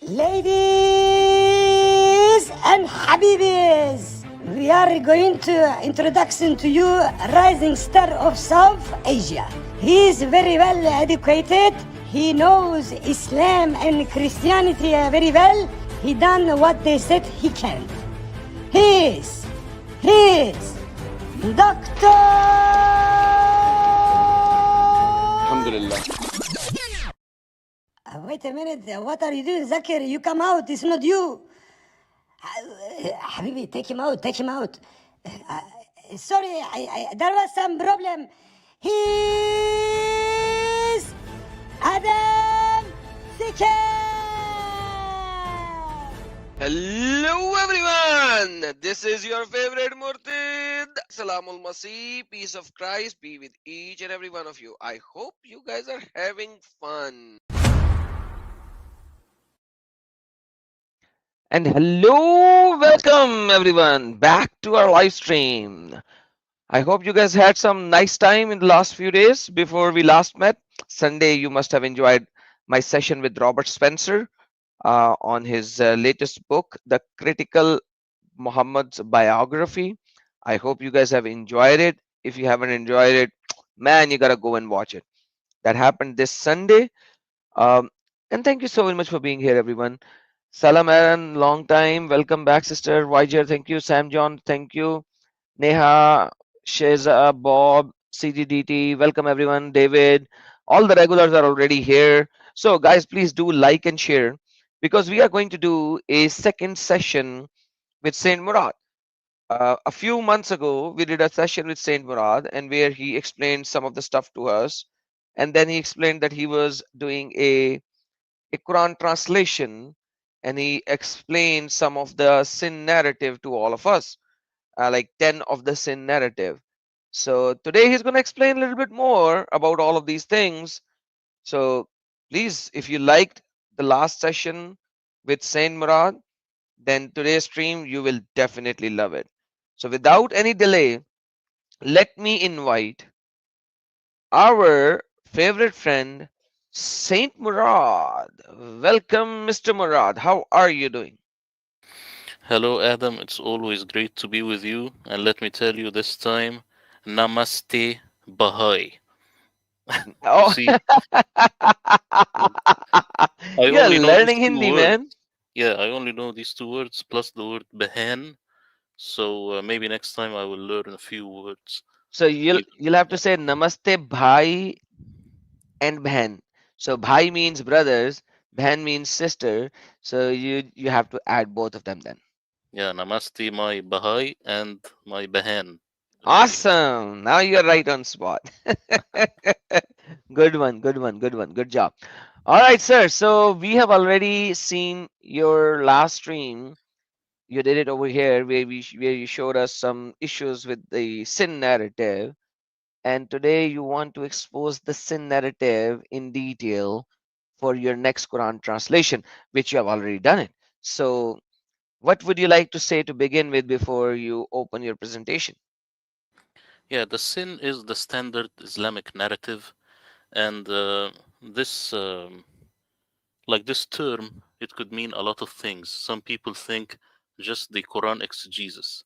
Ladies and Habibis, we are going to introduction to you rising star of South Asia. He is very well educated. He knows Islam and Christianity very well. He done what they said he can. He is Doctor. Alhamdulillah. Wait a minute, what are you doing, Zakir? You come out, it's not you. Habibi, take him out. Sorry, there was some problem. He's Adam Zakir. Hello everyone. This is your favorite Murtid. Salamul Masih. Peace of Christ be with each and every one of you. I hope you guys are having fun. And hello, welcome everyone back to our live stream. I hope you guys had some nice time in the last few days before we last met. Sunday, you must have enjoyed my session with Robert Spencer on his latest book, The Critical Muhammad's Biography. I hope you guys have enjoyed it. If you haven't enjoyed it, man, you gotta go and watch it. That happened this Sunday. And thank you so very much for being here, everyone. Salam Aaron, long time. Welcome back, sister. Viger, thank you. Sam John, thank you. Neha, Sheza, Bob, CGDT, welcome everyone. David, all the regulars are already here. So, guys, please do like and share because we are going to do a second session with Saint Murad. A few months ago, we did a session with Saint Murad and where he explained some of the stuff to us. And then he explained that he was doing a Quran translation and he explained some of the sin narrative to all of us, like 10 of the sin narrative. So today he's going to explain a little bit more about all of these things. So please, if you liked the last session with Saint Murad, then today's stream, you will definitely love it. So without any delay, let me invite our favorite friend, Saint Murad. Welcome, Mr. Murad. How are you doing? Hello, Adam. It's always great to be with you. And let me tell you this time, Namaste Baha'i. You Oh, see, I you're only know these learning two Hindi, words. man. Yeah, I only know these two words plus the word Bahan. So maybe next time I will learn a few words. So you'll Even, you'll have to yeah. say Namaste Bhai and Bhan. So Bhai means brothers, Bhan means sister. So you have to add both of them then. Yeah, Namaste, my Baha'i, and my Bahan. Awesome. Now you're right on spot. Good job. All right, sir. So we have already seen your last stream. You did it over here where you showed us some issues with the sin narrative. And today you want to expose the sin narrative in detail for your next Quran translation, which you have already done it. So, what would you like to say to begin with before you open your presentation? Yeah, the sin is the standard Islamic narrative. And this like this term, it could mean a lot of things. Some people think just the Quran exegesis,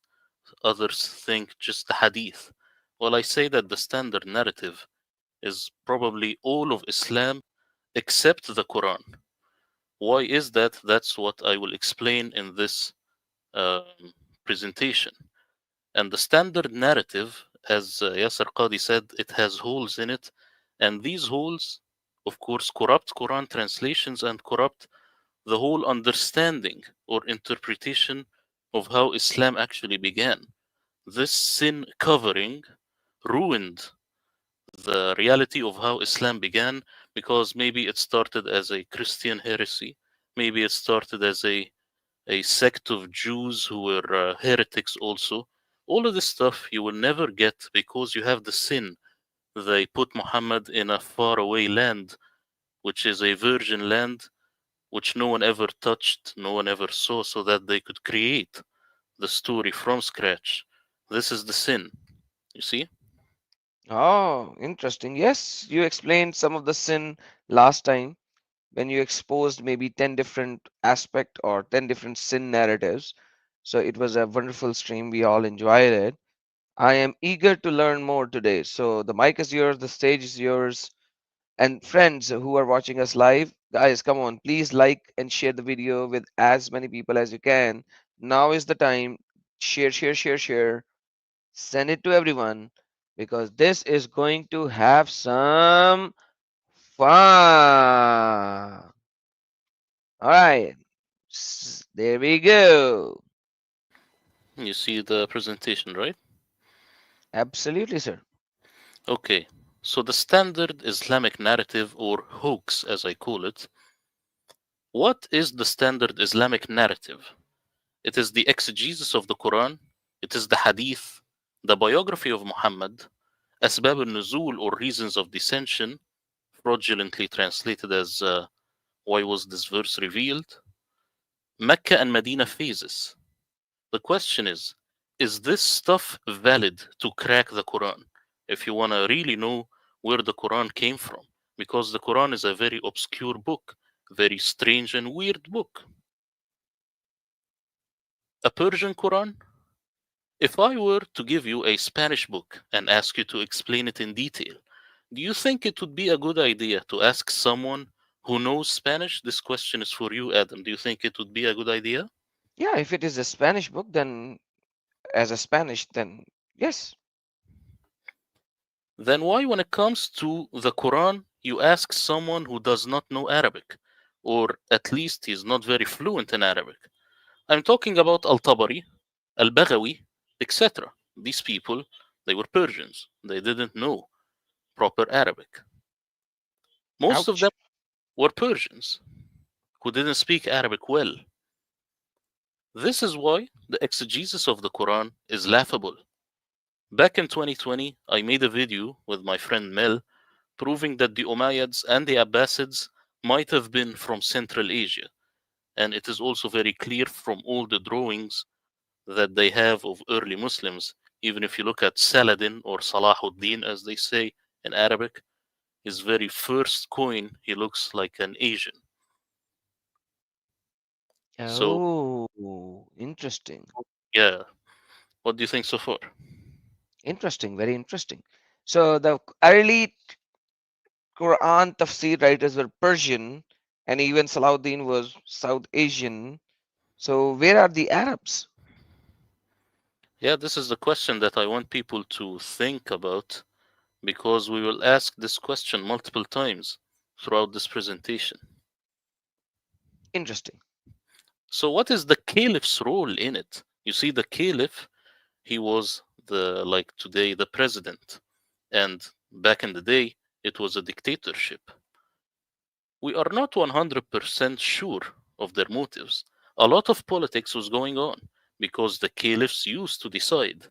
others think just the Hadith. Well, I say that the standard narrative is probably all of Islam except the Quran. Why is that? That's what I will explain in this presentation. And the standard narrative, as Yasser Qadi said, it has holes in it. And these holes, of course, corrupt Quran translations and corrupt the whole understanding or interpretation of how Islam actually began. This sin covering ruined the reality of how Islam began because maybe it started as a Christian heresy, maybe it started as a sect of Jews who were heretics also. All of this stuff you will never get because you have the sin. They put Muhammad in a faraway land, which is a virgin land, which no one ever touched, no one ever saw, so that they could create the story from scratch. This is the sin, you see? Oh, interesting. Yes, you explained some of the sin last time. when you exposed maybe 10 different aspect or 10 different sin narratives. So it was a wonderful stream. We all enjoyed it. I am eager to learn more today. So the mic is yours, the stage is yours. And friends who are watching us live, guys, come on, please like and share the video with as many people as you can. Now is the time. Share, share, share, share. Send it to everyone because this is going to have some fun. All right, there we go. You see the presentation, right? Absolutely, sir. Okay. So the standard Islamic narrative, or hoax as I call it, what is the standard Islamic narrative? It is the exegesis of the Quran, it is the hadith, the biography of Muhammad, Asbab al-Nuzul or reasons of dissension, fraudulently translated as why was this verse revealed, Mecca and Medina phases. The question is this stuff valid to crack the Quran? If you want to really know where the Quran came from, because the Quran is a very obscure book, very strange and weird book. A Persian Quran? If I were to give you a Spanish book and ask you to explain it in detail, do you think it would be a good idea to ask someone who knows Spanish? This question is for you, Adam. Do you think it would be a good idea? Yeah, if it is a Spanish book, then as a Spanish, then yes. Then why, when it comes to the Quran, you ask someone who does not know Arabic, or at least he's not very fluent in Arabic? I'm talking about Al Tabari, Al Baghawi, etc. These people, they were Persians. They didn't know proper Arabic. Most of Ouch. them were Persians who didn't speak Arabic well. This is why the exegesis of the Quran is laughable. Back in 2020, I made a video with my friend Mel proving that the Umayyads and the Abbasids might have been from Central Asia, and it is also very clear from all the drawings that they have of early Muslims. Even if you look at Saladin or Salahuddin, as they say in Arabic, his very first coin, he looks like an Asian. So, Oh, interesting. yeah, what do you think so far? Interesting, very interesting. So the early Quran tafseer writers were Persian, and even Salahuddin was South Asian. So where are the Arabs? Yeah, this is the question that I want people to think about because we will ask this question multiple times throughout this presentation. Interesting. So, what is the caliph's role in it? You see, the caliph, he was the, like today, the president, and back in the day, it was a dictatorship. We are not 100% sure of their motives. A lot of politics was going on because the caliphs used to decide.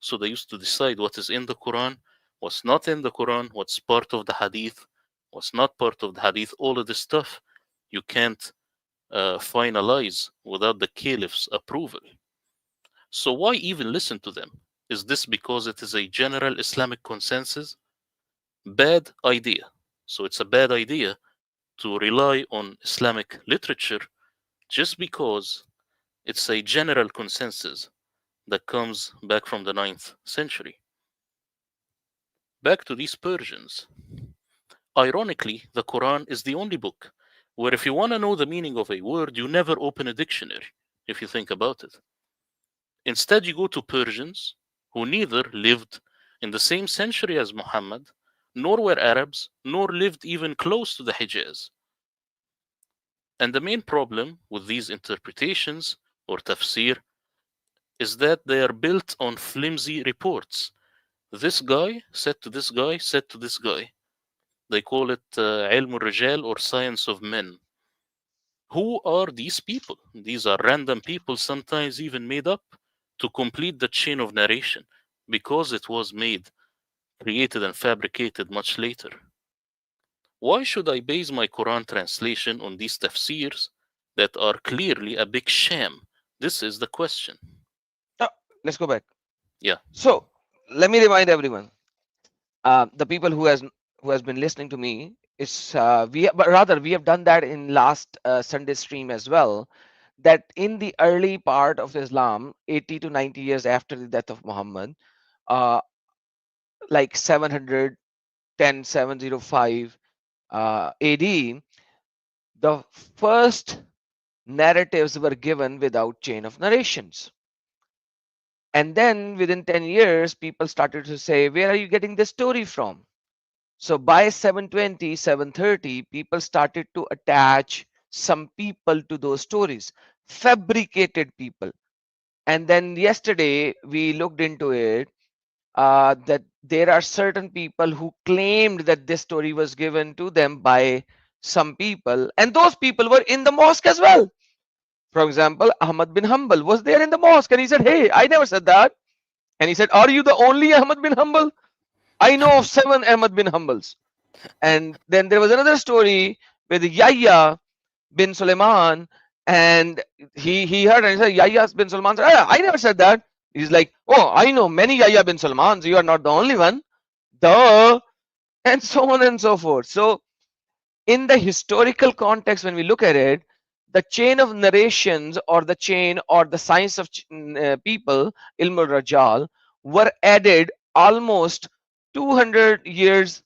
So they used to decide what is in the Quran, what's not in the Quran, what's part of the Hadith, what's not part of the Hadith. All of this stuff you can't finalize without the caliph's approval. So why even listen to them? Is this because it is a general Islamic consensus? Bad idea. So it's a bad idea to rely on Islamic literature just because it's a general consensus that comes back from the 9th century. Back to these Persians. Ironically, the Quran is the only book where if you want to know the meaning of a word, you never open a dictionary, if you think about it. Instead, you go to Persians who neither lived in the same century as Muhammad, nor were Arabs, nor lived even close to the Hijaz. And the main problem with these interpretations or tafsir is that they are built on flimsy reports. This guy said to this guy, said to this guy. They call it ilm al-rijal or science of men. Who are these people? These are random people, sometimes even made up to complete the chain of narration because it was made, created, and fabricated much later. Why should I base my Quran translation on these tafsirs that are clearly a big sham? This is the question. Oh, let's go back. Yeah. So let me remind everyone, the people who has been listening to me. It's but rather we have done that in last Sunday stream as well. That in the early part of Islam, 80 to 90 years after the death of Muhammad, uh, like 710, 705 AD, the first narratives were given without chain of narrations. And then within 10 years, people started to say, where are you getting this story from? So by 720, 730, people started to attach some people to those stories, fabricated people. And then yesterday, we looked into it that there are certain people who claimed that this story was given to them by some people, and those people were in the mosque as well. For example, Ahmad bin Hanbal was there in the mosque and he said, hey, I never said that. And he said, are you the only Ahmad bin Hanbal? I know of 7 Ahmad bin Hanbals. And then there was another story with Yahya bin Sulaiman, and he heard and he said, Yahya bin Sulaiman said, "Ah, I never said that." He's like, oh, I know many Yahya bin Sulmans. You are not the only one. Duh. And so on and so forth. So in the historical context, when we look at it, the chain of narrations or the chain or the science of people, Ilm al-Rajal, were added almost 200 years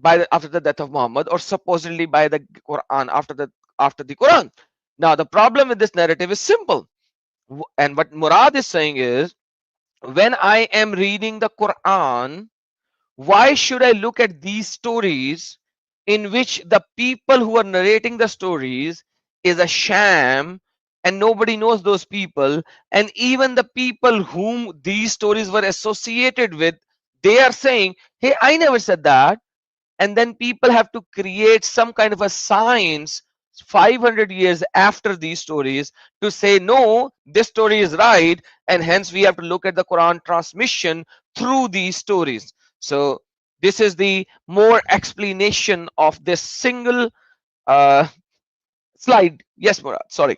after the death of Muhammad, or supposedly by the Quran after the Quran. Now the problem with this narrative is simple, and what Murad is saying is, when I am reading the Quran, why should I look at these stories in which the people who are narrating the stories is a sham and nobody knows those people, and even the people whom these stories were associated with, they are saying, hey, I never said that. And then people have to create some kind of a science 500 years after these stories to say, no, this story is right, and hence we have to look at the Quran transmission through these stories. So this is the more explanation of this single uh, slide. Yes, Murad, sorry.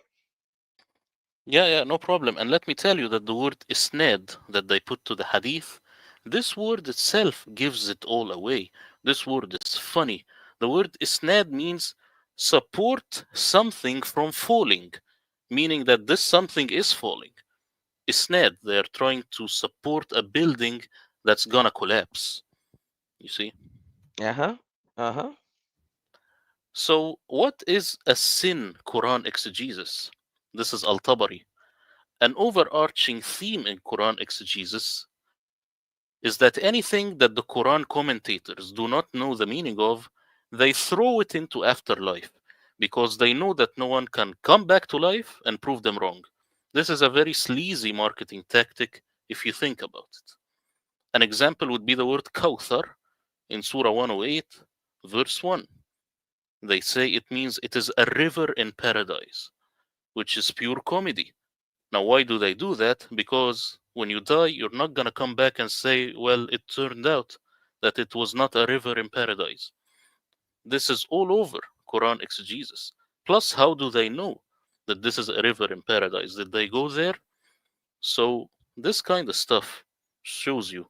Yeah, no problem. And let me tell you that the word isnad that they put to the hadith, this word itself gives it all away. This word is funny. The word isnad means support something from falling, meaning that this something is falling. Isnad, they're trying to support a building that's gonna collapse. You see? Uh-huh. Uh-huh. So, what is a sin Quran exegesis? This is Al Tabari. An overarching theme in Quran exegesis is that anything that the Quran commentators do not know the meaning of, they throw it into afterlife because they know that no one can come back to life and prove them wrong. This is a very sleazy marketing tactic if you think about it. An example would be the word Kawthar in Surah 108, verse 1. They say it means it is a river in paradise, which is pure comedy. Now, why do they do that? Because when you die, you're not going to come back and say, well, it turned out that it was not a river in paradise. This is all over Quran exegesis. Plus, how do they know that this is a river in paradise? Did they go there? So, this kind of stuff shows you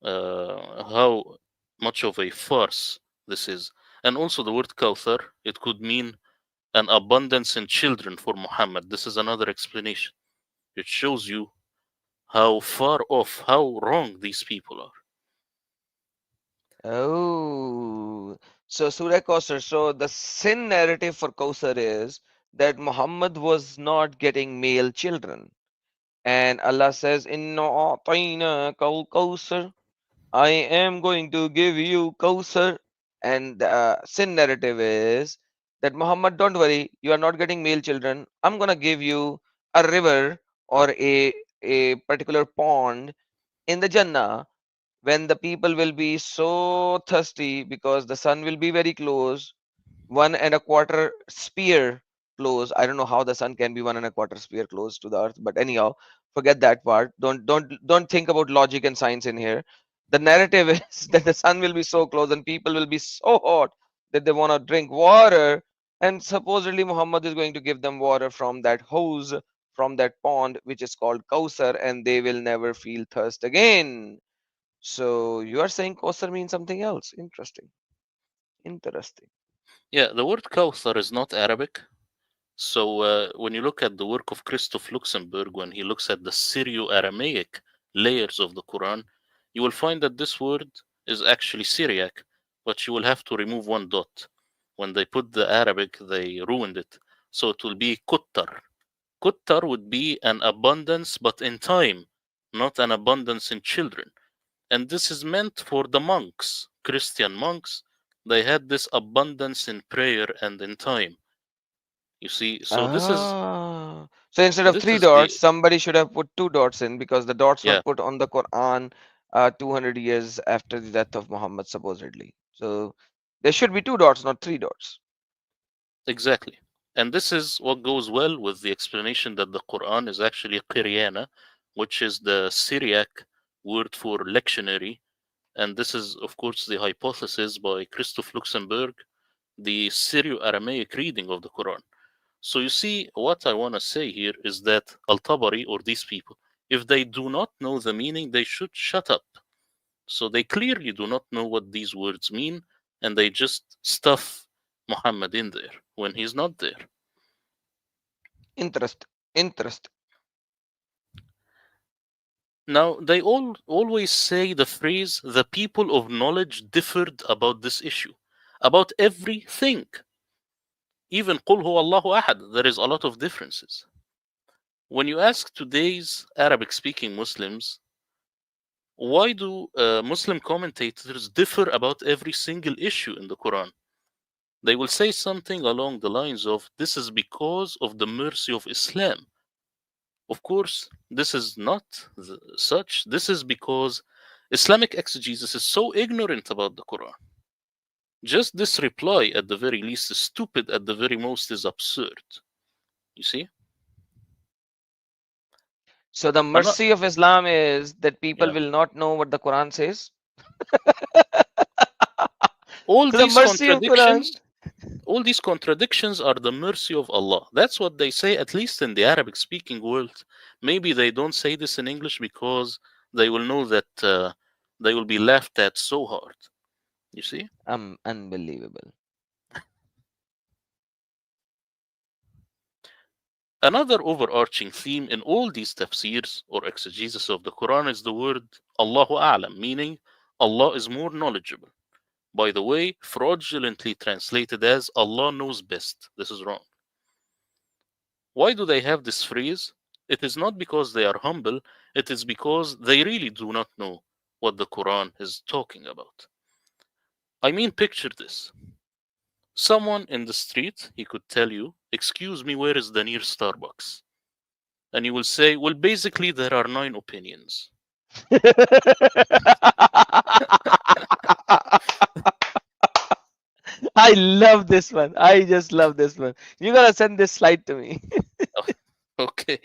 how much of a farce this is. And also, the word Kawthar, it could mean an abundance in children for Muhammad. This is another explanation. It shows you how far off, how wrong these people are. Oh, so Surah Kausar. So the sin narrative for Kausar is that Muhammad was not getting male children. And Allah says, Inna a'tayna kal Kausar. I am going to give you Kausar. And the sin narrative is that Muhammad, don't worry, you are not getting male children. I'm gonna give you a river or a particular pond in the Jannah when the people will be so thirsty because the sun will be very close, 1.25 spear close. I don't know how the sun can be 1.25 spear close to the earth, but anyhow, forget that part. Don't think about logic and science in here. The narrative is that the sun will be so close and people will be so hot that they want to drink water, and supposedly Muhammad is going to give them water from that hose, from that pond which is called Kausar, and they will never feel thirst again. So you are saying Kausar means something else. Interesting. Interesting. Yeah, the word Kawthar is not Arabic. So when you look at the work of Christoph Luxemburg, when he looks at the Syrio-Aramaic layers of the Quran, you will find that this word is actually Syriac, but you will have to remove one dot. When they put the Arabic, they ruined it. So it will be Kuttar. Kuttar would be an abundance, but in time, not an abundance in children. And this is meant for the monks, Christian monks. They had this abundance in prayer and in time. You see, so So instead of this three is the dots, somebody should have put two dots in because the dots were yeah, put on the Quran 200 years after the death of Muhammad, supposedly. So there should be two dots, not three dots. exactly. And this is what goes well with the explanation that the Quran is actually Qiryana, which is the Syriac word for lectionary. And this is, of course, the hypothesis by Christoph Luxemburg, the Syrio Aramaic reading of the Quran. So you see, what I want to say here is that Al Tabari or these people, if they do not know the meaning, they should shut up. So they clearly do not know what these words mean, and they just stuff Muhammad in there when he's not there. Interest, interest. Now, they always say the phrase, the people of knowledge differed about this issue, about everything. Even قُلْ هُوَ اللَّهُ أَحَدٌ, there is a lot of differences. When you ask today's Arabic speaking Muslims, why do Muslim commentators differ about every single issue in the Quran? They will say something along the lines of, this is because of the mercy of Islam. Of course, this is not such. This is because Islamic exegesis is so ignorant about the Quran. Just this reply, at the very least, is stupid, at the very most, is absurd. You see? So the I'm not, mercy of Islam is that people yeah. will not know what the Quran says. All The these mercy of Quran. contradictions all these contradictions are the mercy of Allah. That's what they say, at least in the Arabic speaking world. Maybe they don't say this in English because they will know that they will be laughed at so hard. You see? Unbelievable. Another overarching theme in all these tafseers or exegesis of the Quran is the word Allahu A'lam, meaning Allah is more knowledgeable. By the way, fraudulently translated as Allah knows best. This is wrong. Why do they have this phrase? It is not because they are humble, it is because they really do not know what the Quran is talking about. I mean, picture this. Someone in the street, he could tell you, excuse me, where is the near Starbucks? And you will say, well, basically, there are 9 opinions. I love this one. I just love this one. You gotta send this slide to me. Okay.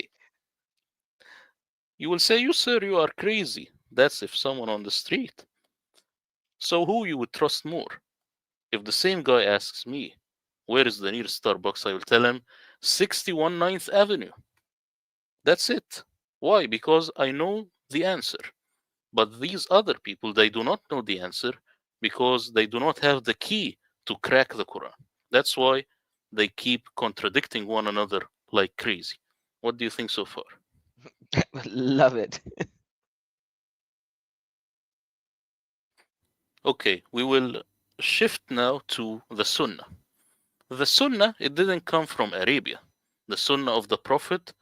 You will say, you, sir, you are crazy. That's if someone on the street. So who you would trust more? If the same guy asks me, where is the nearest Starbucks, I will tell him 61 Ninth Avenue. That's it. Why? Because I know the answer. But these other people, they do not know the answer because they do not have the key to crack the Quran. That's why they keep contradicting one another like crazy. What do you think so far? Love it. Okay, we will shift now to the Sunnah. The Sunnah, it didn't come from Arabia. The Sunnah of the Prophet,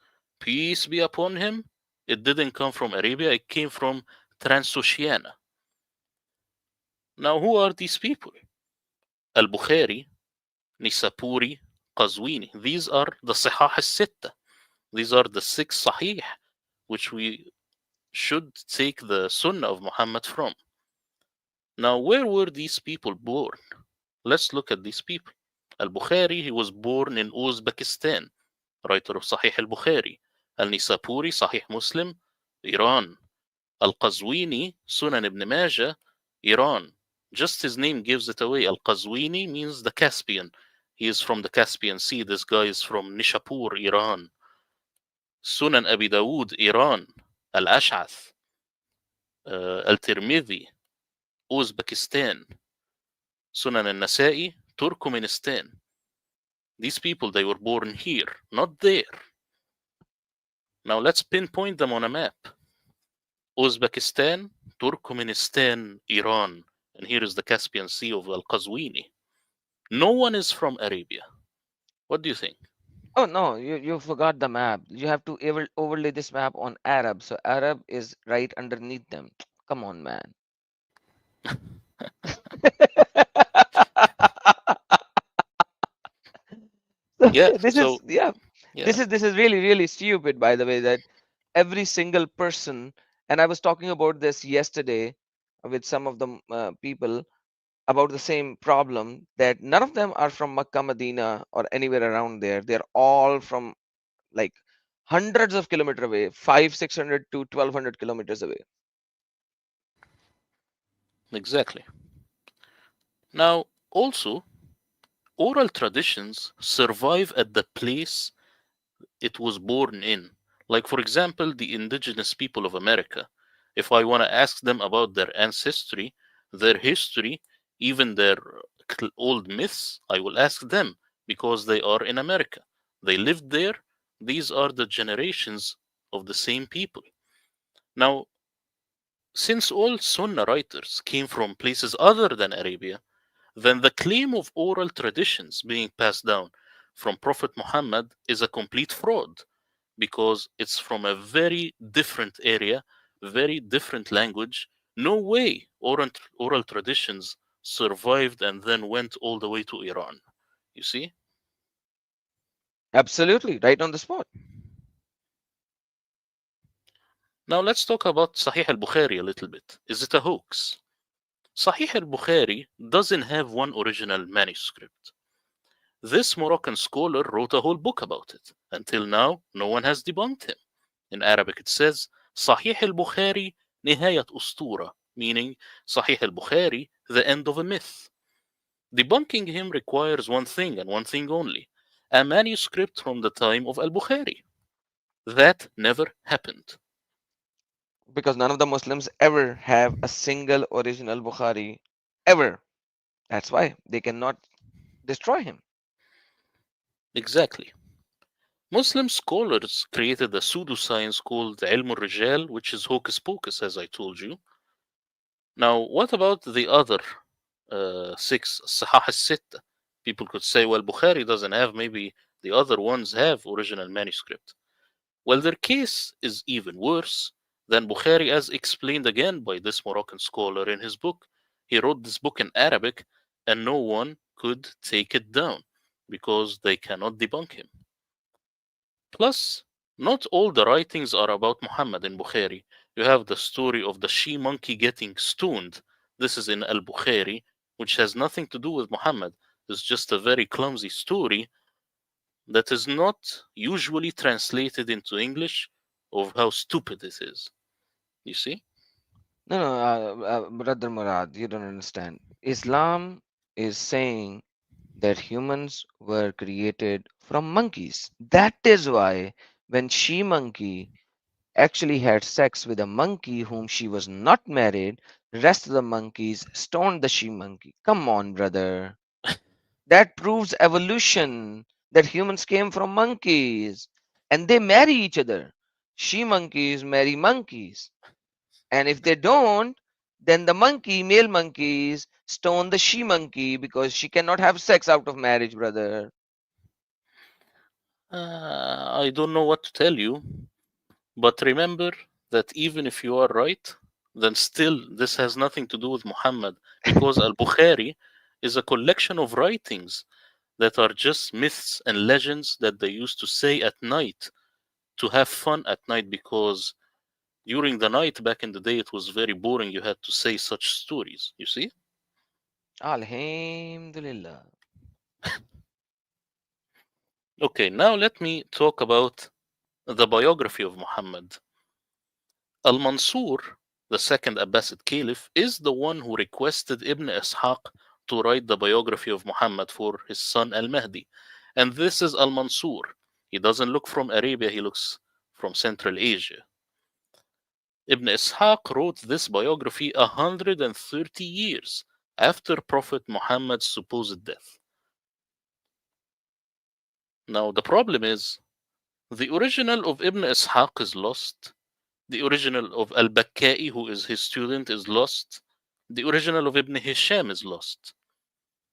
peace be upon him, it didn't come from Arabia, it came from Transoceania. Now, who are these people? Al Bukhari, Nisapuri, Qazwini. These are the Sihah al Sitta. These are the 6 Sahih, which we should take the Sunnah of Muhammad from. Now, where were these people born? Let's look at these people. Al Bukhari, he was born in Uzbekistan, writer of Sahih al Bukhari. Al Nisapuri, Sahih Muslim, Iran. Al Qazwini, Sunan ibn Majah, Iran. Just his name gives it away. Al Qazwini means the Caspian. He is from the Caspian Sea. This guy is from Nishapur, Iran. Sunan Abi Dawood, Iran. Al Ash'ath, Al Tirmidhi, Uzbekistan. Sunan al-Nasa'i, Turkmenistan. These people, they were born here, not there. Now let's pinpoint them on a map. Uzbekistan, Turkmenistan, Iran. And here is the Caspian Sea of Al-Qazwini. No one is from Arabia. What do you think? Oh no, you forgot the map. You have to overlay this map on Arab. So Arab is right underneath them. Come on, man. So Yeah, this so is yeah. yeah, This is really stupid, by the way, that every single person, and I was talking about this yesterday with some of the people about the same problem, that none of them are from Makkah, Medina, or anywhere around there. They're all from like hundreds of kilometers away, 600 to 1,200 kilometers away. exactly. Now, also, oral traditions survive at the place it was born in. Like, for example, the indigenous people of America. If I want to ask them about their ancestry, their history, even their old myths, I will ask them because they are in America. They lived there. These are the generations of the same people. Now, since all Sunnah writers came from places other than Arabia, then the claim of oral traditions being passed down from Prophet Muhammad is a complete fraud because it's from a very different area, very different language. No way oral traditions survived and then went all the way to Iran. You see? Absolutely, right on the spot. Now let's talk about Sahih al Bukhari a little bit. Is it a hoax? Sahih al Bukhari doesn't have one original manuscript. This Moroccan scholar wrote a whole book about it. Until now, no one has debunked him. In Arabic, it says Sahih al Bukhari Nihayat Ustura, meaning Sahih al Bukhari, the end of a myth. Debunking him requires one thing and one thing only, a manuscript from the time of al Bukhari. That never happened. Because none of the Muslims ever have a single original Bukhari, ever. That's why they cannot destroy him. Exactly. Muslim scholars created a pseudoscience called Ilm al-Rijal, which is hocus pocus, as I told you. Now, what about the other six Sahih al-Sitta? People could say, well, Bukhari doesn't have, maybe the other ones have original manuscript. Well, their case is even worse than Bukhari, as explained again by this Moroccan scholar in his book. He wrote this book in Arabic, and no one could take it down because they cannot debunk him. Plus, not all the writings are about Muhammad in Bukhari. You have the story of the she monkey getting stoned. This is in Al Bukhari, which has nothing to do with Muhammad. It's just a very clumsy story that is not usually translated into English of how stupid it is. You see? No, no, Brother Murad, you don't understand. Islam is saying that humans were created from monkeys. That is why when she monkey actually had sex with a monkey whom she was not married, rest of the monkeys stoned the she monkey. Come on, brother. That proves evolution, that humans came from monkeys and they marry each other. She monkeys marry monkeys. And if they don't, then the monkey, male monkeys, stone the she monkey because she cannot have sex out of marriage, brother. I don't know what to tell you, but remember that even if you are right, then still this has nothing to do with Muhammad because Al Bukhari is a collection of writings that are just myths and legends that they used to say at night to have fun at night because during the night back in the day it was very boring. You had to say such stories, you see? Alhamdulillah. Okay, now let me talk about the biography of Muhammad. Al Mansur, the second Abbasid caliph, is the one who requested Ibn Ishaq to write the biography of Muhammad for his son Al Mahdi. And this is Al Mansur. He doesn't look from Arabia, he looks from Central Asia. Ibn Ishaq wrote this biography 130 years after Prophet Muhammad's supposed death. Now, the problem is the original of Ibn Ishaq is lost. The original of Al Bakkai, who is his student, is lost. The original of Ibn Hisham is lost.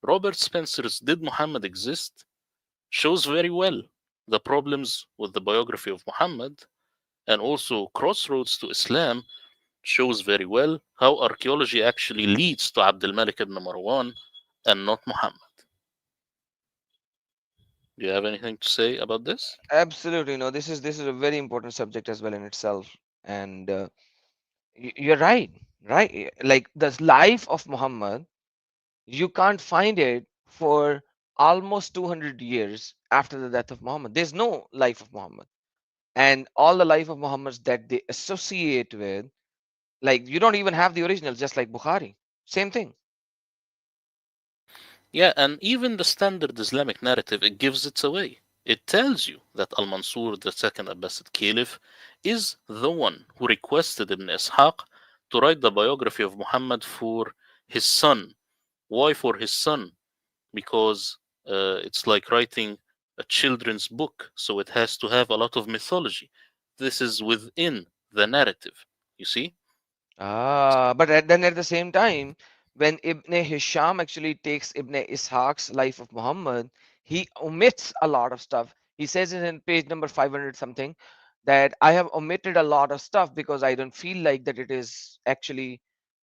Robert Spencer's Did Muhammad Exist shows very well the problems with the biography of Muhammad, and also Crossroads to Islam shows very well how archaeology actually leads to Abdul Malik ibn Marwan and not Muhammad. Do you have anything to say about this? Absolutely, no. This is a very important subject as well in itself, and you're right, right? Like the life of Muhammad, you can't find it for almost 200 years after the death of Muhammad. There's no life of Muhammad, and all the life of Muhammad that they associate with, like you don't even have the original, just like Bukhari. Same thing. Yeah, and even the standard Islamic narrative, it gives it away. It tells you that Al Mansur, the second Abbasid Caliph, is the one who requested Ibn Ishaq to write the biography of Muhammad for his son. Why for his son? Because it's like writing a children's book, so it has to have a lot of mythology. This is within the narrative, you see? But then at the same time, when Ibn Hisham actually takes Ibn Ishaq's life of Muhammad, he omits a lot of stuff. He says it in page number 500 something that I have omitted a lot of stuff because I don't feel like that it is actually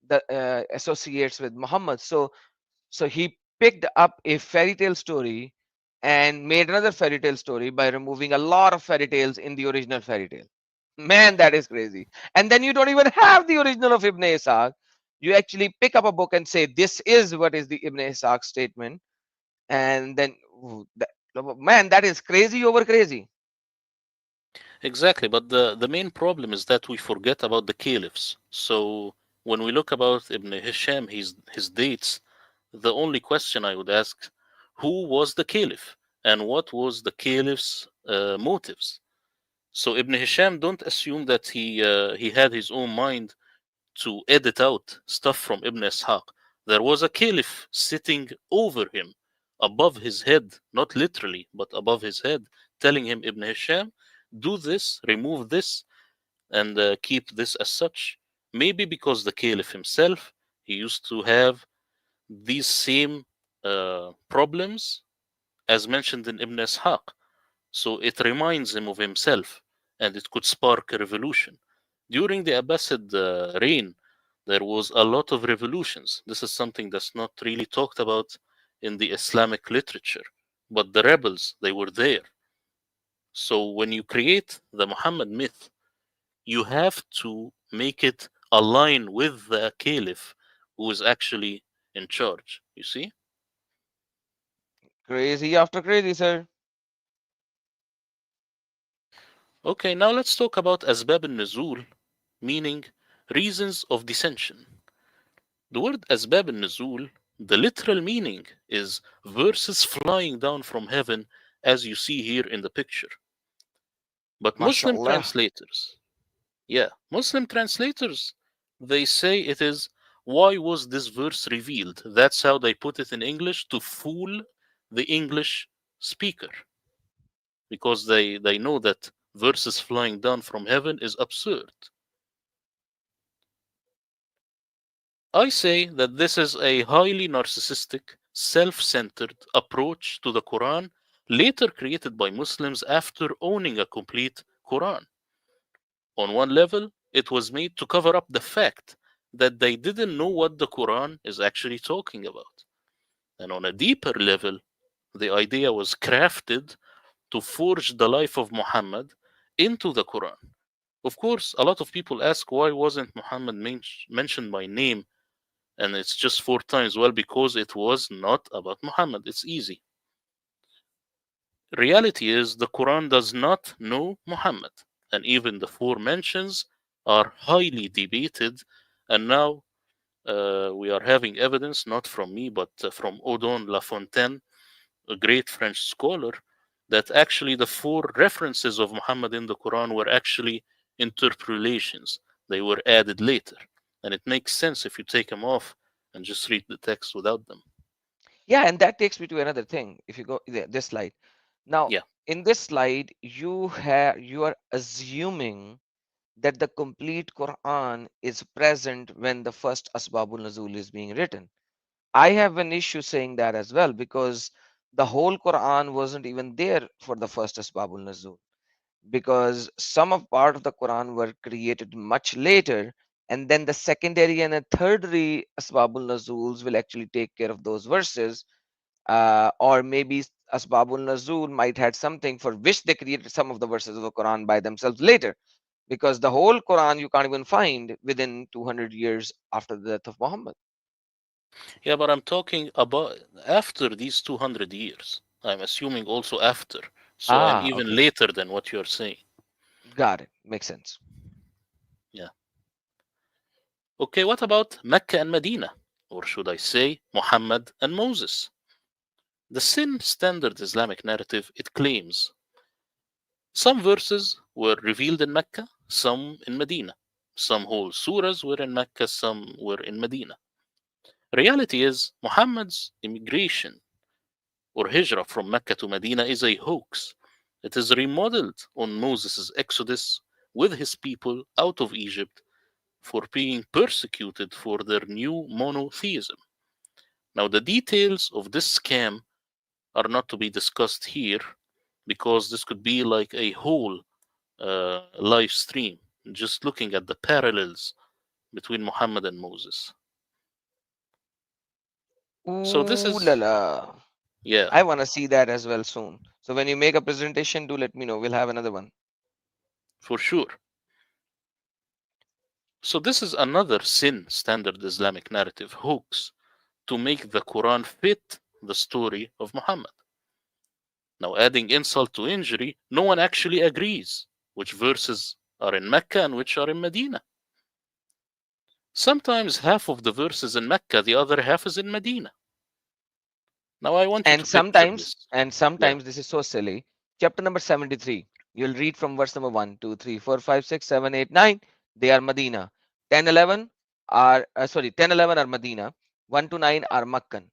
the associates with Muhammad. So he picked up a fairy tale story and made another fairy tale story by removing a lot of fairy tales in the original fairy tale. Man, that is crazy. And then you don't even have the original of Ibn Ishaq. You actually pick up a book and say, this is what is the Ibn Ishaq statement. And then, man, that is crazy over crazy. Exactly, but the main problem is that we forget about the caliphs. So when we look about Ibn Hisham, his dates, the only question I would ask, who was the caliph and what was the caliph's motives? So Ibn Hisham, don't assume that he had his own mind to edit out stuff from Ibn Ishaq. There was a caliph sitting over him, above his head, not literally, but above his head, telling him, Ibn Hisham, do this, remove this, and keep this as such. Maybe because the caliph himself, he used to have these same problems as mentioned in Ibn Ishaq. So it reminds him of himself and it could spark a revolution. During the Abbasid reign, there was a lot of revolutions. This is something that's not really talked about in the Islamic literature, but the rebels, they were there. So when you create the Muhammad myth, you have to make it align with the caliph who is actually in charge. You see? Crazy after crazy, sir. Okay, now let's talk about Asbab al-Nuzul, meaning reasons of dissension. The word Asbab al-Nuzul, the literal meaning is verses flying down from heaven, as you see here in the picture. But Muslim MashaAllah. translators, yeah, Muslim translators, they say it is, why was this verse revealed? That's how they put it in English to fool the English speaker, because they know that verses flying down from heaven is absurd. I say that this is a highly narcissistic, self centered approach to the Quran, later created by Muslims after owning a complete Quran. On one level, it was made to cover up the fact that they didn't know what the Quran is actually talking about. And on a deeper level, the idea was crafted to forge the life of Muhammad into the Quran. Of course, a lot of people ask, why wasn't Muhammad mentioned by name, and it's just 4 times? Well, because it was not about Muhammad. It's easy. Reality is the Quran does not know Muhammad, and even the 4 mentions are highly debated. And now we are having evidence, not from me, but from Odon Lafontaine, a great French scholar, that actually the 4 references of Muhammad in the Quran were actually interpolations. They were added later. And it makes sense if you take them off. and just read the text without them. Yeah, and that takes me to another thing. If you go this slide. Now, Yeah. in this slide, you are assuming that the complete Quran is present when the first Asbabul Nuzul is being written. I have an issue saying that as well because the whole Quran wasn't even there for the first Asbabul Nuzul, because some of part of the Quran were created much later, and then the secondary and the tertiary Asbabul Nuzuls will actually take care of those verses, or maybe Asbabul Nuzul might had something for which they created some of the verses of the Quran by themselves later, because the whole Quran you can't even find within 200 years after the death of Muhammad. Yeah, but I'm talking about after these 200 years. I'm assuming also after. So I'm Ah, even okay, later than what you're saying. got it. Makes sense. Yeah. Okay, what about Mecca and Medina? Or should I say Muhammad and Moses? The Sin Standard Islamic narrative, it claims some verses were revealed in Mecca, some in Medina. Some whole surahs were in Mecca, some were in Medina. Reality is, Muhammad's immigration or hijrah from Mecca to Medina is a hoax. It is remodeled on Moses' exodus with his people out of Egypt for being persecuted for their new monotheism. Now, the details of this scam are not to be discussed here because this could be like a whole live stream, just looking at the parallels between Muhammad and Moses. So, this Ooh la is, la. yeah, I want to see that as well soon. So when you make a presentation, do let me know. We'll have another one. for sure. So, this is another sin standard Islamic narrative hoax to make the Quran fit the story of Muhammad. Now, adding insult to injury, no one actually agrees which verses are in Mecca and which are in Medina. Sometimes half of the verses in Mecca, the other half is in Medina. Now, I want you And to picture this. Yeah. sometimes this is so silly. Chapter number 73. You'll read from verse number 1, 2, 3, 4, 5, 6, 7, 8, 9. They are Medina. 10, 11 are, sorry, 10, 11 are Medina. 1 to 9 are Makkan.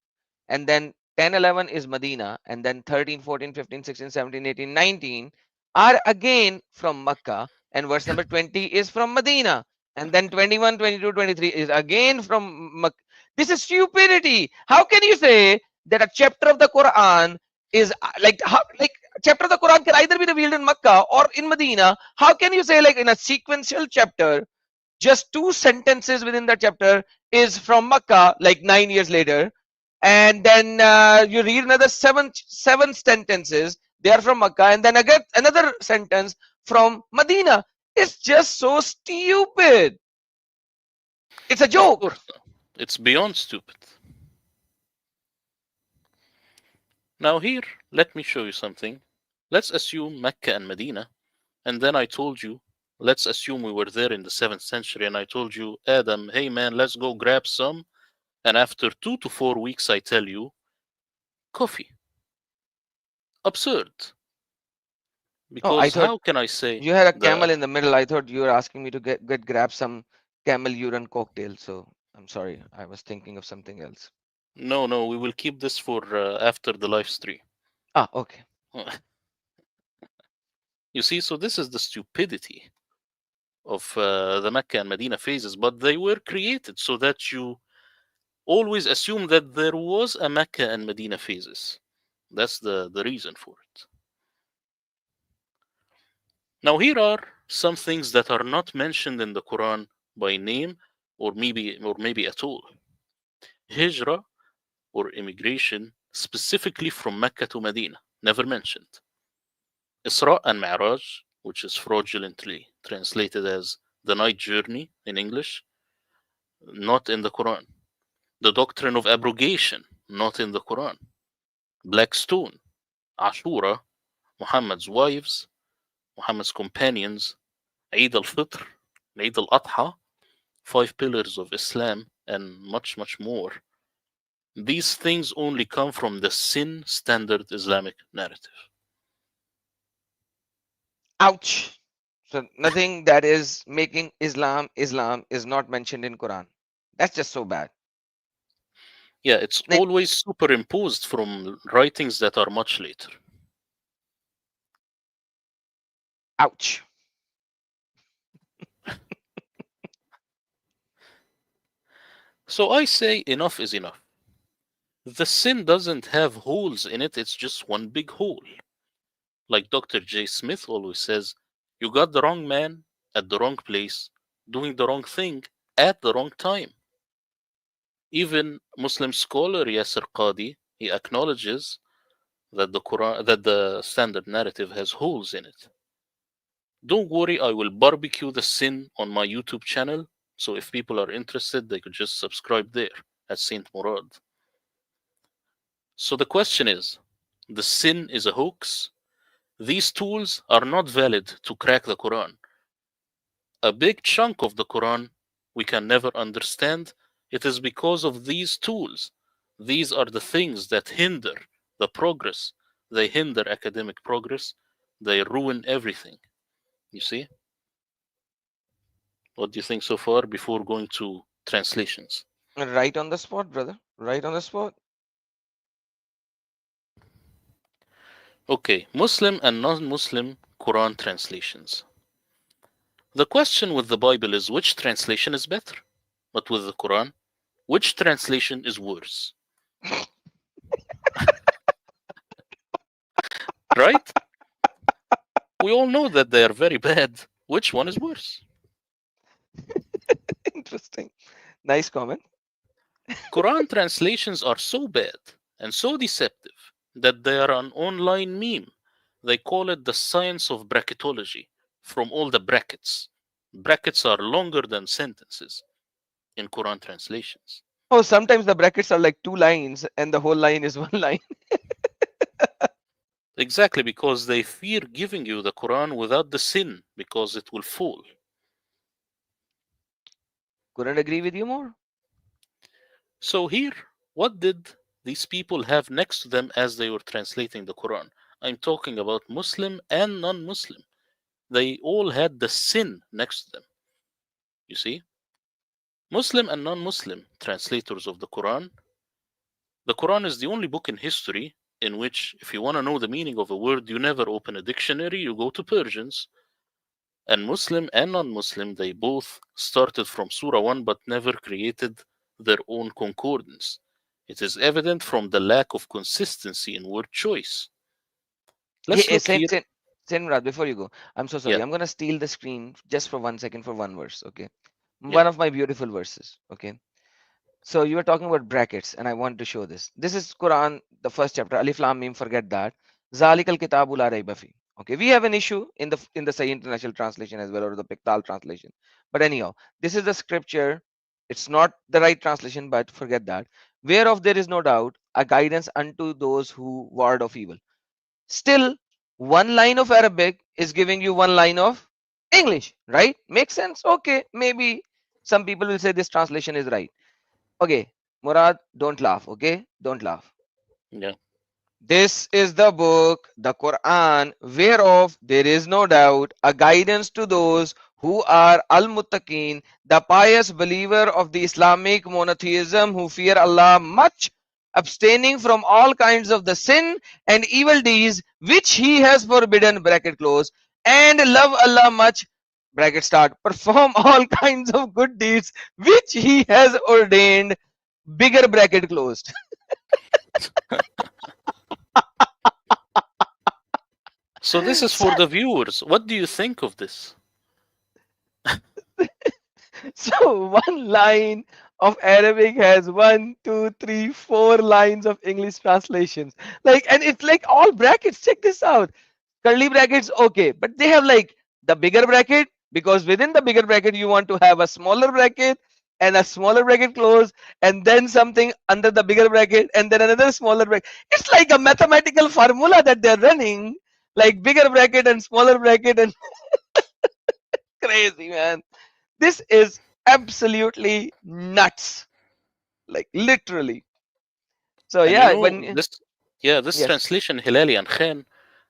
And then 10, 11 is Medina. And then 13, 14, 15, 16, 17, 18, 19 are again from Makkah. And verse number 20 is from Medina. And then 21, 22, 23 is again from Makkah. This is stupidity. How can you say that a chapter of the Quran is like how, like chapter of the Quran can either be revealed in Makkah or in Medina? How can you say like in a sequential chapter, just two sentences within that chapter is from Makkah, like 9 years later, and then you read another seven sentences they are from Makkah, and then again another sentence from Medina? It's just so stupid. It's a Of joke. course, it's beyond stupid. Now, here, let me show you something. Let's assume Mecca and Medina, and then I told you, let's assume we were there in the 7th century, and I told you, Adam, hey man, let's go grab some. And after 2 to 4 weeks, I tell you, coffee. Absurd. Oh, I Because thought how can I say you had a the camel in the middle. I thought you were asking me to get grab some camel urine cocktail. So I'm sorry. I was thinking of something else. no, no, we will keep this for after the live stream. Ah, okay. You see, so this is the stupidity of the Mecca and Medina phases, but they were created so that you always assume that there was a Mecca and Medina phases. That's the reason for it. Now, here are some things that are not mentioned in the Quran by name or maybe at all. Hijrah or immigration specifically from Mecca to Medina, never mentioned. Isra and Mi'raj, which is fraudulently translated as the night journey in English, not in the Quran. The doctrine of abrogation, not in the Quran. Black stone, Ashura, Muhammad's wives, Muhammad's companions, Eid al-Fitr, Eid al-Adha, 5 pillars of Islam, and much, much more. These things only come from the sin standard Islamic narrative. Ouch. So nothing that is making Islam Islam is not mentioned in Quran. That's just so bad. Yeah, it's Like, always superimposed from writings that are much later. ouch. So I say enough is enough. The sin doesn't have holes in it, it's just one big hole. Like Dr. J. Smith always says, you got the wrong man at the wrong place, doing the wrong thing at the wrong time. Even Muslim scholar Yasser Qadi, he acknowledges that the Quran, that the standard narrative has holes in it. Don't worry, I will barbecue the sin on my YouTube channel. So if people are interested, they could just subscribe there at Saint Murad. So the question is, the sin is a hoax? These tools are not valid to crack the Quran. A big chunk of the Quran we can never understand. It is because of these tools. These are the things that hinder the progress. They hinder academic progress. They ruin everything. You see? What do you think so far before going to translations? Right on the spot, brother. Right on the spot. Okay, Muslim and non Muslim Quran translations. The question with the Bible is which translation is better? But with the Quran, which translation is worse? Right? We all know that they are very bad. Which one is worse? Interesting. Nice comment. Quran translations are so bad and so deceptive that they are an online meme. They call it the science of bracketology from all the brackets. Brackets are longer than sentences in Quran translations. Oh, sometimes the brackets are like two lines and the whole line is one line. Exactly, because they fear giving you the Quran without the sin because it will fall. Couldn't agree with you more. So, here, what did these people have next to them as they were translating the Quran? I'm talking about Muslim and non Muslim. They all had the sin next to them. You see? Muslim and non Muslim translators of the Quran is the only book in history in which, if you want to know the meaning of a word, you never open a dictionary, you go to Persians. And Muslim and non Muslim, they both started from Surah 1 but never created their own concordance. It is evident from the lack of consistency in word choice. Hey, Let's look here. Murad, before you go, I'm so Yeah, sorry. I'm gonna steal the screen just for 1 second for one verse. Okay, yeah, one of my beautiful verses. Okay, so you were talking about brackets, and I want to show this. This is Quran, the first chapter. Alif Lam Mim. Forget that. Zalikal Kitabu la rayba fi. Okay, we have an issue in the Sahih International Translation as well, or the Pictal translation. But anyhow, this is the scripture. It's not the right translation, but forget that. Whereof there is no doubt, a guidance unto those who ward of evil. Still, one line of Arabic is giving you one line of English, right? Makes sense? Okay, maybe some people will say this translation is right. Okay, Murad, don't laugh, okay? Don't laugh. yeah. This is the book, the Quran, whereof there is no doubt, a guidance to those who are al muttaqeen, the pious believer of the Islamic monotheism who fear Allah much, abstaining from all kinds of the sin and evil deeds which He has forbidden, bracket close, and love Allah much, bracket start, perform all kinds of good deeds which He has ordained, bigger bracket closed. So, this is for the viewers. What do you think of this? So one line of Arabic has one, two, three, four lines of English translations. Like, and it's like all brackets. Check this out. Curly brackets, okay, but they have like the bigger bracket because within the bigger bracket you want to have a smaller bracket and a smaller bracket close, and then something under the bigger bracket, and then another smaller bracket. It's like a mathematical formula that they're running, like bigger bracket and smaller bracket, and crazy man. This is absolutely nuts, like literally. So And you yeah, know, when this yes, translation, Hilali and Khan,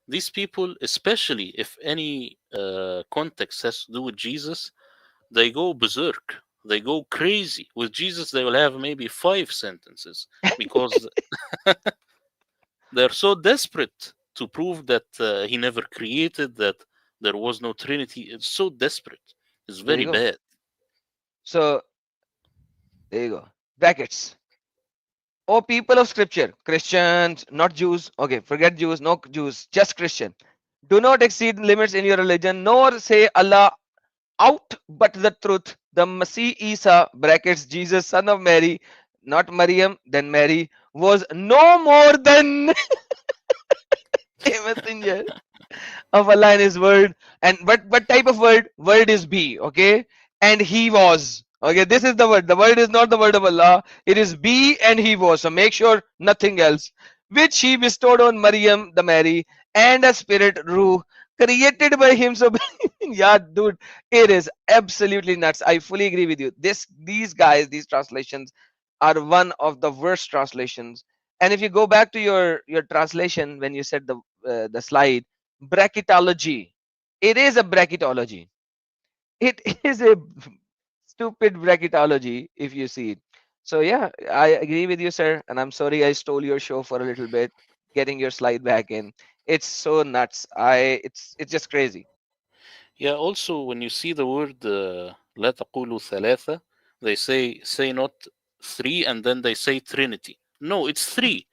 these people, especially if any context has to do with Jesus, they go berserk. they go crazy. With Jesus, they will have maybe 5 sentences because they're so desperate to prove that he never created, that there was no Trinity. It's so desperate. It's There you very go. bad. So there you go. Brackets. Oh, people of scripture, Christians, not Jews. Okay, forget Jews, no Jews, just Christian. Do not exceed limits in your religion, nor say Allah out but the truth. The Masih Isa, brackets, Jesus, son of Mary, not Maryam, then Mary, was no more than a messenger of Allah in His word. And what type of word? Word is be, okay? And He was. Okay, this is the word. The word is not the word of Allah. It is be and He was. So make sure nothing else. Which He bestowed on Maryam, the Mary, and a spirit, Ruh, created by Him. So, yeah, dude, it is absolutely nuts. I fully agree with you. These guys, these translations are one of the worst translations. And if you go back to your translation when you said the slide, bracketology, it is a bracketology. It is a stupid bracketology if you see it. So yeah, I agree with you, sir, and I'm sorry I stole your show for a little bit. Getting your slide back in, it's so nuts. It's just crazy. Yeah, also when you see the word لا تقولوا ثلاثة, they say not three and then they say Trinity. No, it's three.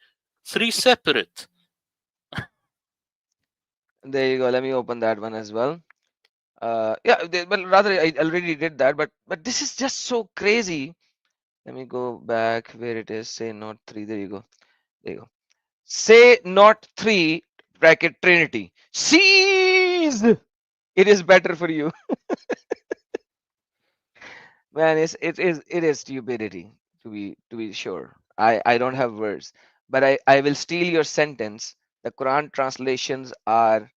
Three separate. There you go. Let me open that one as well. Yeah, well, rather I already did that, but this is just so crazy. Let me go back where it is. Say not three. There you go. There you go. Say not three, bracket Trinity. Cease. It is better for you. Man, it is stupidity to be sure. I don't have words, but I will steal your sentence. The Quran translations are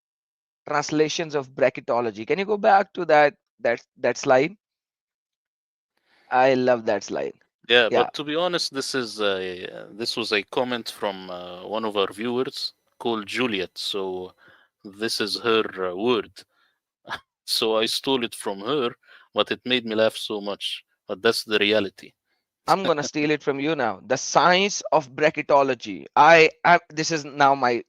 translations of bracketology. Can you go back to that slide? I love that slide. Yeah, Yeah, but to be honest, this was a comment from one of our viewers called Juliet. So this is her word. So I stole it from her, but it made me laugh so much. But that's the reality. I'm gonna steal it from you now. The science of bracketology. I this is now my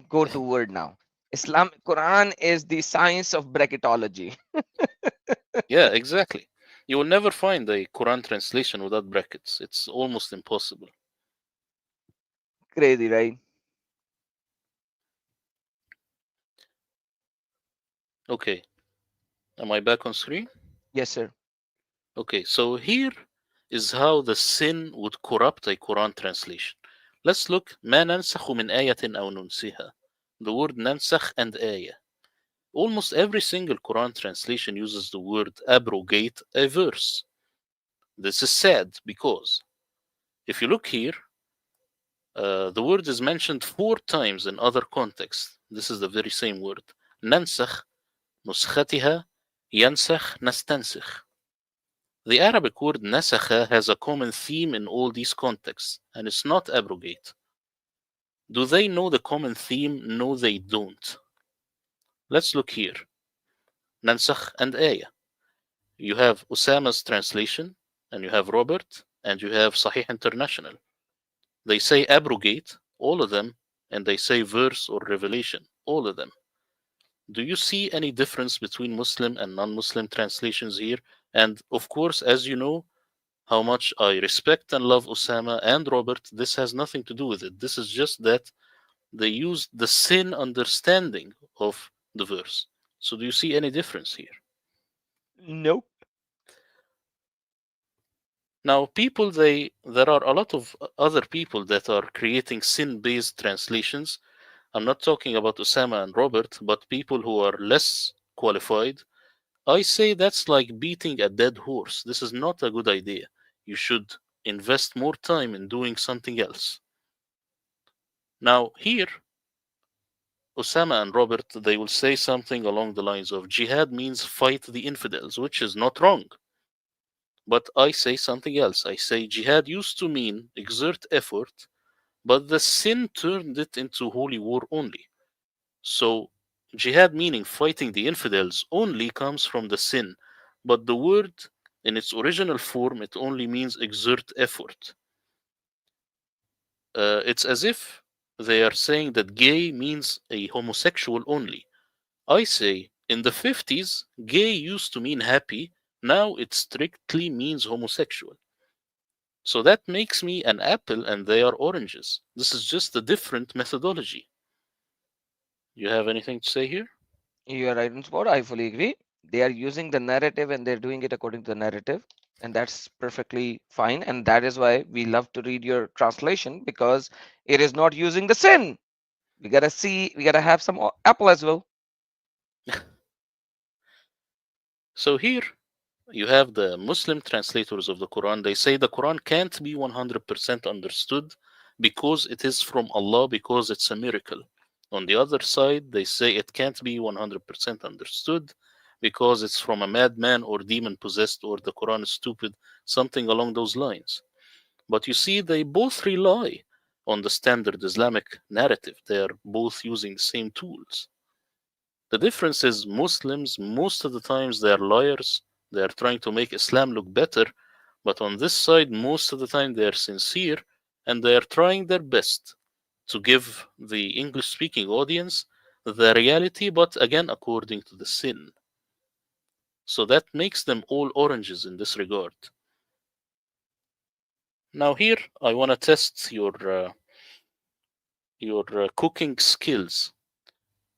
go-to word now. Islam Quran is the science of bracketology. Yeah, exactly. You will never find a Quran translation without brackets. It's almost impossible. Crazy, right? Okay, am I back on screen? Yes, sir. Okay, so here is how the sin would corrupt a Quran translation. Let's look ما ننسخ من آية أو ننسها. The word ننسخ and آية. Almost every single Quran translation uses the word abrogate a verse. This is sad because if you look here, the word is mentioned 4 times in other contexts. This is the very same word. ننسخ, نسختها, ينسخ, نستنسخ. The Arabic word nasakha has a common theme in all these contexts, and it's not abrogate. Do they know the common theme? No, they don't. Let's look here. Nansakh and ayah. You have Usama's translation, and you have Robert, and you have Sahih International. They say abrogate, all of them, and they say verse or revelation, all of them. Do you see any difference between Muslim and non Muslim translations here? And of course, as you know, how much I respect and love Osama and Robert, this has nothing to do with it. This is just that they used the sin understanding of the verse. So do you see any difference here? Nope. Now, there are a lot of other people that are creating sin-based translations. I'm not talking about Osama and Robert, but people who are less qualified. I say that's like beating a dead horse. This is not a good idea. You should invest more time in doing something else. Now, here, Osama and Robert, they will say something along the lines of jihad means fight the infidels, which is not wrong. But I say something else. I say jihad used to mean exert effort, but the sin turned it into holy war only. So, jihad meaning fighting the infidels only comes from the sin, but the word In its original form, it only means exert effort. It's as if they are saying that gay means a homosexual only. I say, in the 50s, gay used to mean happy, now it strictly means homosexual. So that makes me an apple and they are oranges. This is just a different methodology. You have anything to say here? You are right on spot. I fully agree. They are using the narrative and they're doing it according to the narrative, and that's perfectly fine. And that is why we love to read your translation, because it is not using the sin. We gotta see, we gotta have some apple as well. So here you have the Muslim translators of the Quran. They say the Quran can't be 100% understood because it is from Allah, because it's a miracle. On the other side, they say it can't be 100% understood because it's from a madman or demon possessed, or the Quran is stupid, something along those lines. But you see, they both rely on the standard Islamic narrative. They are both using the same tools. The difference is Muslims, most of the times, they are liars. They are trying to make Islam look better. But on this side, most of the time, they are sincere and they are trying their best to give the English speaking audience the reality, but again, according to the sin. So that makes them all oranges in this regard. Now, here, I want to test your cooking skills.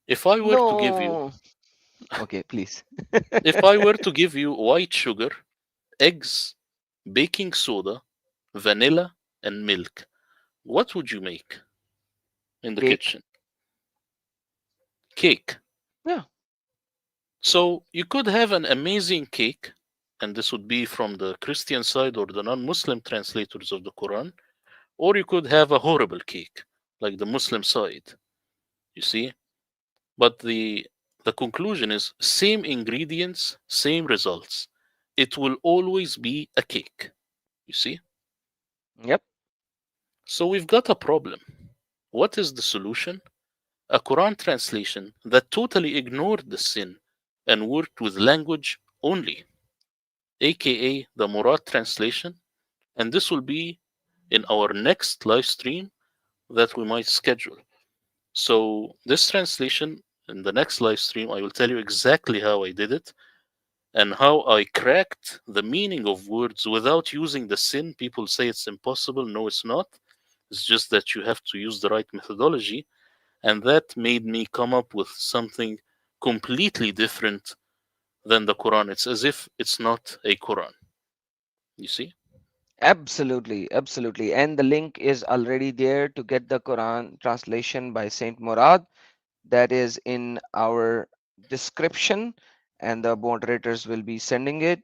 If I were to give you, No. Okay, please. if I were to give you white sugar, eggs, baking soda, vanilla, and milk, what would you make in the Cake. kitchen? Cake. Yeah. So you could have an amazing cake, and this would be from the Christian side or the non Muslim translators of the Quran, or you could have a horrible cake, like the Muslim side. You see? But the conclusion is same ingredients, same results. It will always be a cake. You see? Yep. So we've got a problem. What is the solution? A Quran translation that totally ignored the sin and worked with language only, aka the Murad translation. And this will be in our next live stream that we might schedule. So, this translation, in the next live stream, I will tell you exactly how I did it and how I cracked the meaning of words without using the sin. People say it's impossible. No, it's not. It's just that you have to use the right methodology. And that made me come up with something completely different than the Quran. It's as if it's not a Quran. You see? Absolutely, absolutely. And the link is already there to get the Quran translation by Saint Murad. That is in our description, and the moderators will be sending it.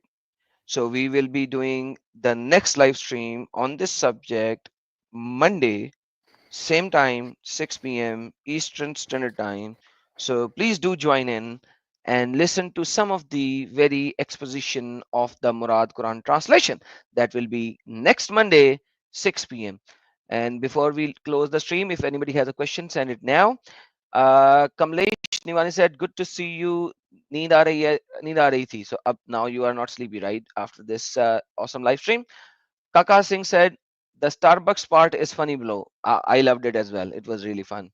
So we will be doing the next live stream on this subject Monday, same time, 6 p.m. Eastern Standard Time. So please do join in and listen to some of the very exposition of the Murad Quran translation. That will be next Monday, 6 p.m. And before we close the stream, if anybody has a question, send it now. Kamlesh Nivani said, "Good to see you. Need aa rahi thi." So up now you are not sleepy, right? After this awesome live stream. Kaka Singh said, "The Starbucks part is funny below." I loved it as well. It was really fun.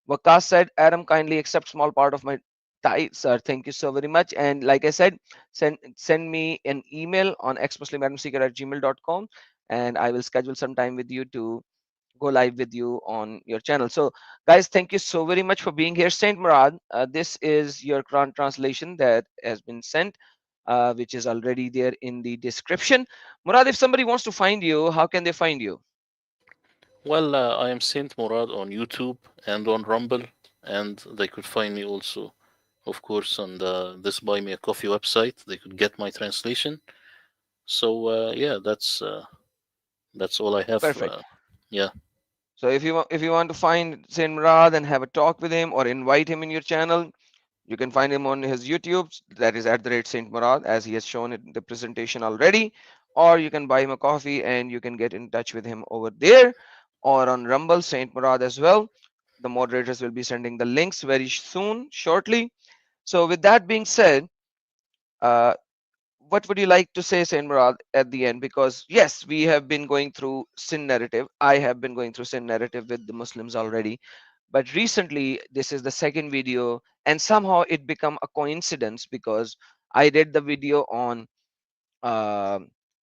Wakas said, "Adam, kindly accept small part of my tithe, sir. Thank you so very much." And like I said, send me an email on xmuslimadamseeker@gmail.com, and I will schedule some time with you to go live with you on your channel. So, guys, thank you so very much for being here. Saint Murad, this is your Quran translation that has been sent, which is already there in the description. Murad, if somebody wants to find you, how can they find you? Well, I am Saint Murad on YouTube and on Rumble, and they could find me also, of course, on this Buy Me a Coffee website. They could get my translation. So yeah, that's all I have. Perfect. Yeah. So if you want to find Saint Murad and have a talk with him or invite him in your channel, you can find him on his YouTube. That is at the rate Saint Murad, as he has shown in the presentation already. Or you can buy him a coffee and you can get in touch with him over there, or on Rumble, Saint Murad as well. The moderators will be sending the links very soon, shortly. So with that being said, uh, what would you like to say, Saint Murad, at the end? Because yes, we have been going through sin narrative. I have been going through sin narrative with the Muslims already, but recently this is the second video, and somehow it become a coincidence because I did the video on uh,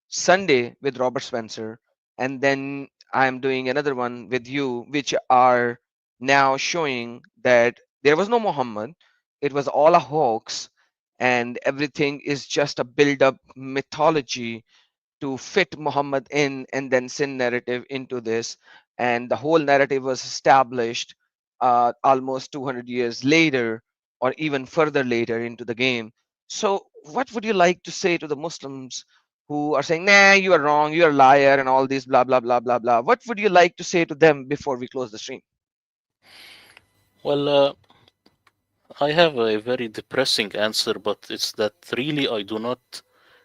Sunday with Robert Spencer, and then I'm doing another one with you, which are now showing that there was no Muhammad. It was all a hoax, and everything is just a build-up mythology to fit Muhammad in and then sin narrative into this. And the whole narrative was established almost 200 years later, or even further later into the game. So, what would you like to say to the Muslims who are saying, nah, you are wrong, you're a liar, and all these blah, blah, blah, blah, blah? What would you like to say to them before we close the stream? Well, I have a very depressing answer, but it's that really I do not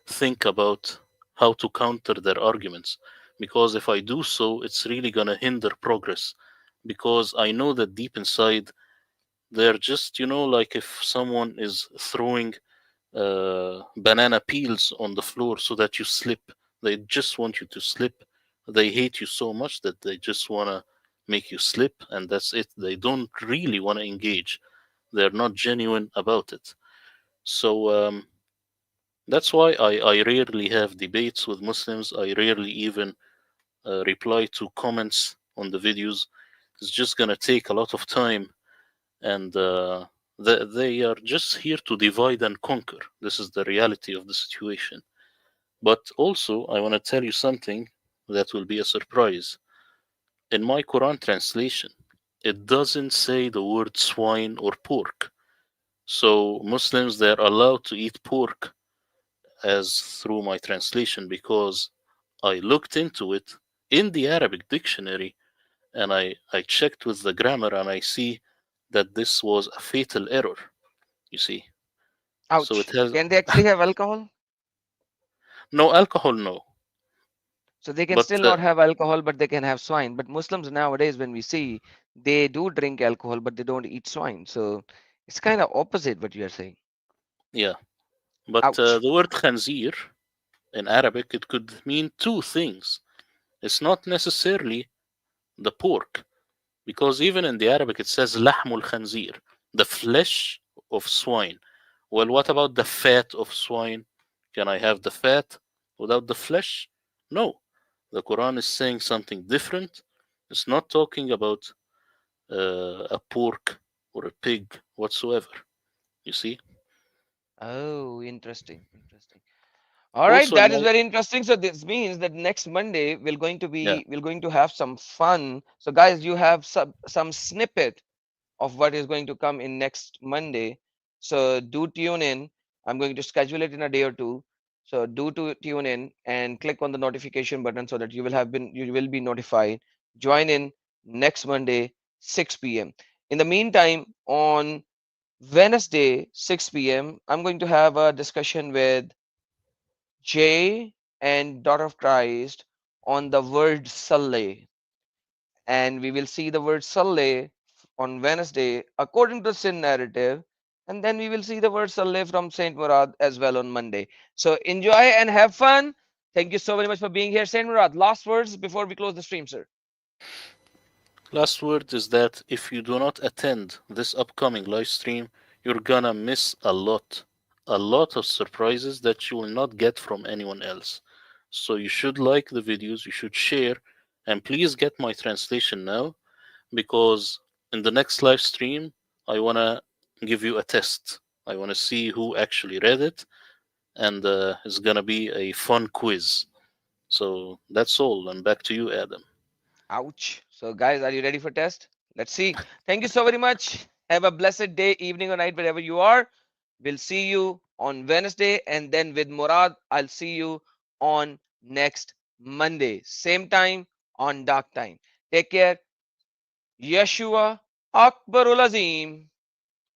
think about how to counter their arguments. Because if I do so, it's really going to hinder progress. Because I know that deep inside, they're just, like if someone is throwing banana peels on the floor so that you slip, they just want you to slip. They hate you so much that they just want to make you slip, and that's it. They don't really want to engage, they're not genuine about it. So that's why I rarely have debates with Muslims. I rarely even reply to comments on the videos. It's just gonna take a lot of time, and they are just here to divide and conquer. This is the reality of the situation. But also, I want to tell you something that will be a surprise. In my Quran translation, it doesn't say the word swine or pork. So Muslims, they're allowed to eat pork as through my translation, because I looked into it in the Arabic dictionary, and I checked with the grammar, and I see that this was a fatal error, you see. So it Ouch. has Can they actually have alcohol? no alcohol, no. So they can But still not have alcohol, but they can have swine. But Muslims nowadays, when we see, they do drink alcohol, but they don't eat swine. So it's kind of opposite what you are saying. yeah, but Ouch. the word khanzir in Arabic, it could mean two things. It's not necessarily the pork, because even in the Arabic it says lahmul khanzir, the flesh of swine. Well, what about the fat of swine? Can I have the fat without the flesh? No. The Quran is saying something different. It's not talking about a pork or a pig whatsoever. You see? Oh, interesting, interesting. All right, Also, in that is my very interesting. So this means that next Monday yeah, we're going to have some fun. So guys, you have some snippet of what is going to come in next Monday. So do tune in. I'm going to schedule it in a day or two. So do to tune in and click on the notification button so that you will be notified. Join in next Monday, 6 p.m. In the meantime, on Wednesday, 6 p.m., I'm going to have a discussion with Jay and Daughter of Christ on the word Saleh, and we will see the word Saleh on Wednesday according to Sin narrative, and then we will see the word Saleh from Saint Murad as well on Monday. So enjoy and have fun. Thank you so very much for being here, Saint Murad. Last words before we close the stream, sir. last word is that if you do not attend this upcoming live stream, you're gonna miss a lot of surprises that you will not get from anyone else. So you should like the videos, you should share, and please get my translation now, because in the next live stream, I wanna give you a test. I wanna see who actually read it, and it's gonna be a fun quiz. So that's all, and back to you, Adam. Ouch. So guys, are you ready for test? Let's see. Thank you so very much. Have a blessed day, evening or night, wherever you are. We'll see you on Wednesday, and then with Murad, I'll see you on next Monday. Same time on dark time. Take care. Yeshua Akbarul Azim.